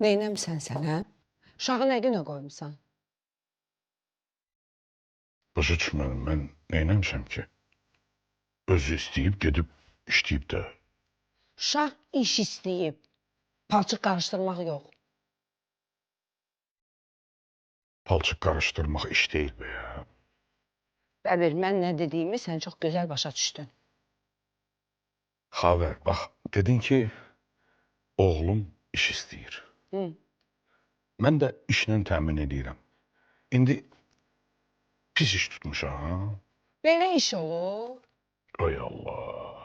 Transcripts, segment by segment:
Neynəmsən sən, hə? Uşağı nə günə qoymusan? Başa düşmədim, mən neynəmişəm ki? Özü istəyib gedib işləyib də. Uşaq iş istəyib. Palçıq qarışdırmaq yox. Palçıq qarışdırmaq iş deyil be ya. Bəbir, mən nə dediyimi sən çox gözəl başa düşdün. Xavər, bax, dedin ki, oğlum iş istəyir. Hı. Mən də işlə təmin edirəm. İndi pis iş tutmuşam. Belə iş olur. Ay Allah.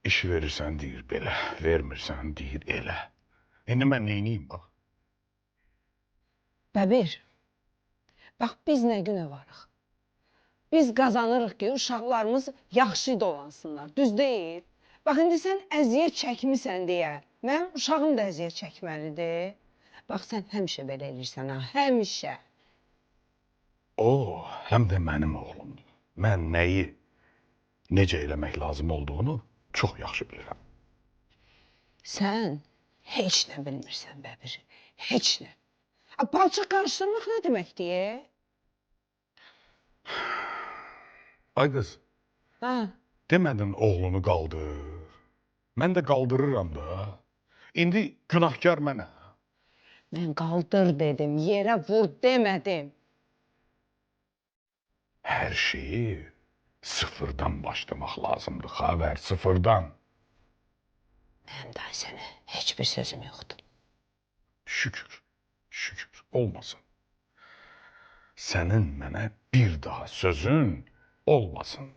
İş verirsən deyir belə, vermirsən deyir elə. İndi mən neyniyim bax? Bəbir, bax biz nə günə varıq? Biz qazanırıq ki, uşaqlarımız yaxşı dolansınlar, düz deyil? Bax, indi sən əziyyət çəkmisən deyə, mənim uşağım da əziyyət çəkməlidir. Bax, sən həmişə belə edirsən, ha, həmişə. O, həm də mənim oğlumdur. Mən nəyi, necə eləmək lazım olduğunu çox yaxşı bilirəm. Sən heç nə bilmirsən, Bəbir, heç nə. Palçıq qarışdırmaq nə deməkdir? Ay qız, Ha, demədin oğlunu qaldır. Mən də qaldırıram da. İndi günahkar mənəm. mən qaldır dedim, yerə vur demədim. Hər şeyi sıfırdan başlamaq lazımdır, Xavər, sıfırdan. Mənim daha sənə heç bir sözüm yoxdur. Şükür, şükür, olmasın. Sənin mənə bir daha sözün olmasın.